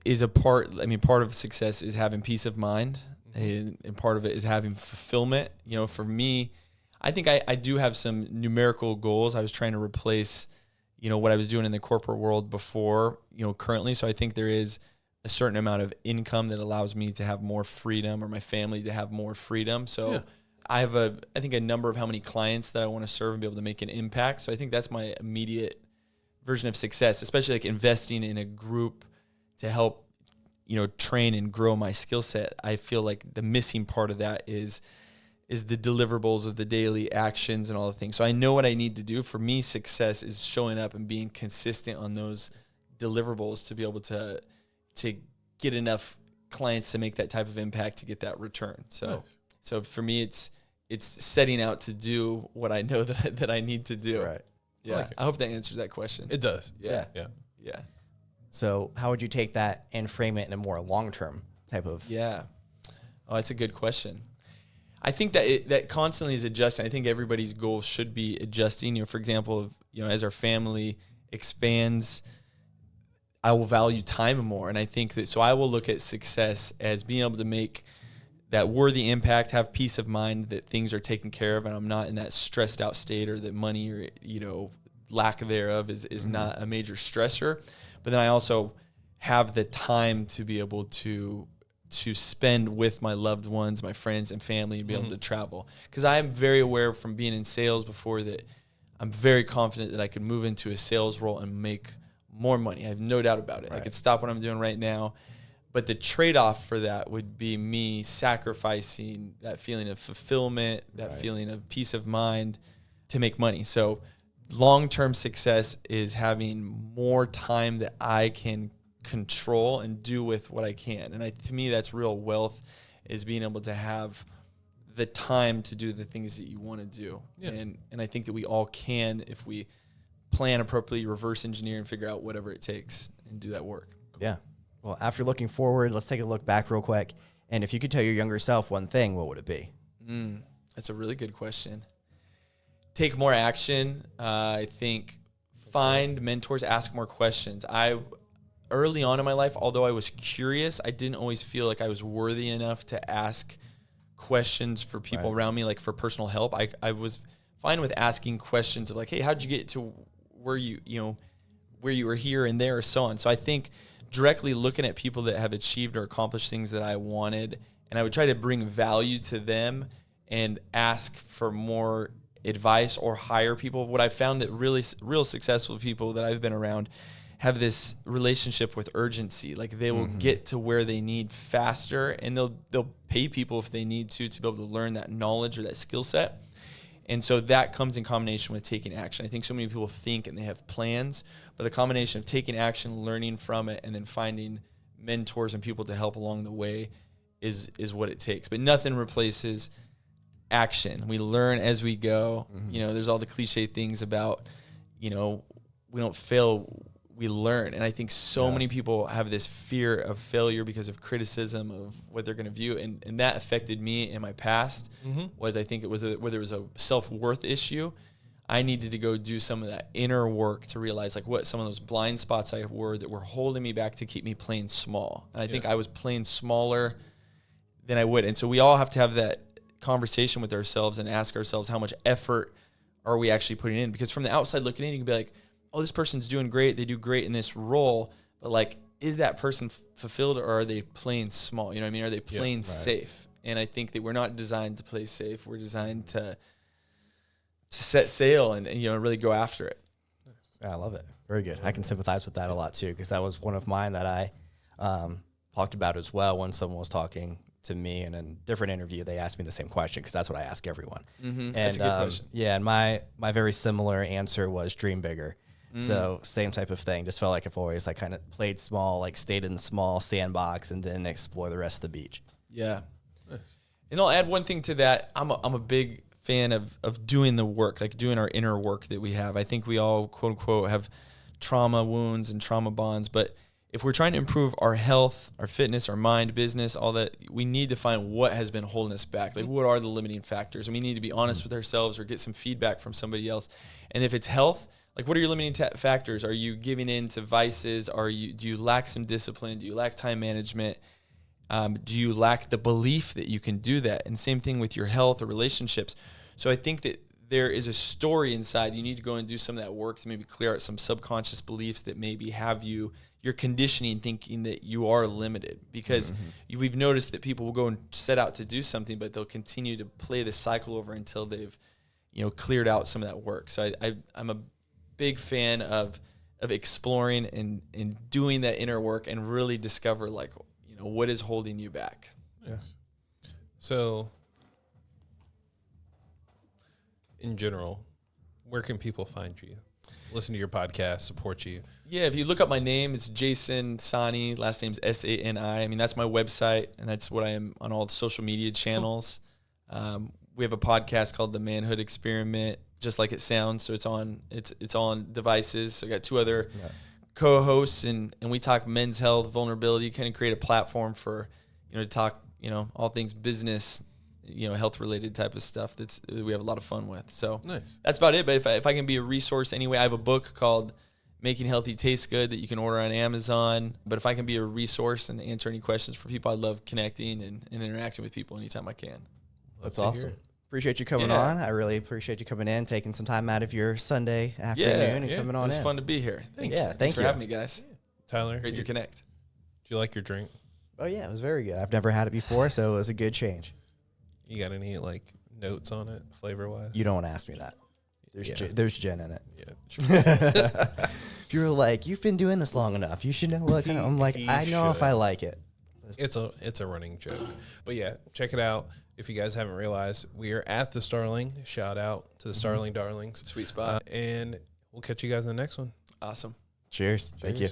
is part of success is having peace of mind, and part of it is having fulfillment. You know, for me, I think I do have some numerical goals. I was trying to replace, you know, what I was doing in the corporate world before, you know, currently. So I think there is a certain amount of income that allows me to have more freedom, or my family to have more freedom. So I have I think a number of how many clients that I want to serve and be able to make an impact. So I think that's my immediate version of success, especially like investing in a group to help, you know, train and grow my skill set. I feel like the missing part of that is the deliverables of the daily actions and all the things. So I know what I need to do. For me, success is showing up and being consistent on those deliverables to be able to get enough clients to make that type of impact to get that return. So nice. So for me, it's setting out to do what I know that I need to do. Right. Yeah. I hope that answers that question. It does. Yeah. So how would you take that and frame it in a more long-term type of? Yeah. Oh, that's a good question. I think that that constantly is adjusting. I think everybody's goals should be adjusting. You know, for example, as our family expands, I will value time more. And I think that, so I will look at success as being able to make that worthy impact, have peace of mind that things are taken care of, and I'm not in that stressed out state, or that money or, you know, lack thereof is not a major stressor. But then I also have the time to be able to spend with my loved ones, my friends and family, and be able to travel. Because I am very aware from being in sales before that I'm very confident that I could move into a sales role and make more money. I have no doubt about it. Right. I could stop what I'm doing right now. But the trade-off for that would be me sacrificing that feeling of fulfillment, that feeling of peace of mind to make money. So long-term success is having more time that I can control and do with what I can. And to me, that's real wealth, is being able to have the time to do the things that you want to do. Yeah. And I think that we all can, if we plan appropriately, reverse engineer, and figure out whatever it takes and do that work. Yeah. Well, after looking forward, let's take a look back real quick. And if you could tell your younger self one thing, what would it be? That's a really good question. Take more action. I think find mentors, ask more questions. Early on in my life, although I was curious, I didn't always feel like I was worthy enough to ask questions for people around me, like for personal help. I was fine with asking questions of like, hey, how'd you get to where where you were here and there, or so on. So I think directly looking at people that have achieved or accomplished things that I wanted, and I would try to bring value to them and ask for more advice or hire people. What I found that real successful people that I've been around have this relationship with urgency. Like they will get to where they need faster, and they'll pay people if they need to be able to learn that knowledge or that skill set. And so that comes in combination with taking action. I think so many people think and they have plans, but the combination of taking action, learning from it, and then finding mentors and people to help along the way is what it takes. But nothing replaces action. We learn as we go. There's all the cliche things about, we don't fail, we learn. And I think so many people have this fear of failure because of criticism of what they're going to view. And that affected me in my past. Was I think it was whether it was a self-worth issue. I needed to go do some of that inner work to realize like what some of those blind spots that were holding me back to keep me playing small. And I think I was playing smaller than I would. And so we all have to have that conversation with ourselves and ask ourselves, how much effort are we actually putting in? Because from the outside looking in, you can be like, oh, this person's doing great. They do great in this role. But like, is that person fulfilled, or are they playing small? You know what I mean? Are they playing safe? And I think that we're not designed to play safe. We're designed to set sail and really go after it. Yeah, I love it. Very good. I can sympathize with that a lot too, because that was one of mine that I talked about as well when someone was talking to me in a different interview. They asked me the same question, because that's what I ask everyone. And, that's a good question. Yeah, and my very similar answer was dream bigger. So same type of thing. Just felt like I've always like kind of played small, like stayed in the small sandbox and didn't explore the rest of the beach. Yeah. And I'll add one thing to that. I'm a big fan of doing the work, like doing our inner work that we have. I think we all, quote unquote, have trauma wounds and trauma bonds, but if we're trying to improve our health, our fitness, our mind, business, all that, we need to find what has been holding us back. Like, what are the limiting factors? And we need to be honest with ourselves or get some feedback from somebody else. And if it's health, like, what are your limiting factors? Are you giving in to vices? Do you lack some discipline? Do you lack time management? Do you lack the belief that you can do that? And same thing with your health or relationships. So I think that there is a story inside. You need to go and do some of that work to maybe clear out some subconscious beliefs that maybe have your conditioning thinking that you are limited, because we've noticed that people will go and set out to do something, but they'll continue to play the cycle over until they've, cleared out some of that work. So I'm a big fan of exploring and doing that inner work and really discover what is holding you back. Yes. So in general, where can people find you? Listen to your podcast, support you. Yeah, if you look up my name, it's Jason Sani. Last name's Sani. I mean, that's my website, and that's what I am on all the social media channels. We have a podcast called The Manhood Experiment, just like it sounds. So it's on devices. So I got two other co-hosts, and we talk men's health, vulnerability, kind of create a platform for to talk all things business, health related type of stuff that we have a lot of fun with. So nice. That's about it. But if I can be a resource anyway, I have a book called Making Healthy Taste Good that you can order on Amazon. But if I can be a resource and answer any questions for people, I love connecting and interacting with people anytime I can. That's awesome. Appreciate you coming on. I really appreciate you coming in, taking some time out of your Sunday afternoon and coming on in. It was fun to be here. Thanks. Yeah, Thanks for having me, guys. Tyler, Great to connect. Do you like your drink? Oh yeah, it was very good. I've never had it before, so it was a good change. You got any notes on it, flavor wise? You don't want to ask me that. There's gin in it. Yeah. If you were like, you've been doing this long enough, you should know what kind of. I'm like, I know if I like it. It's a running joke. But yeah, check it out. If you guys haven't realized, we are at the Starling. Shout out to the Starling Darlings. Sweet spot. And we'll catch you guys in the next one. Awesome. Cheers. Thank you.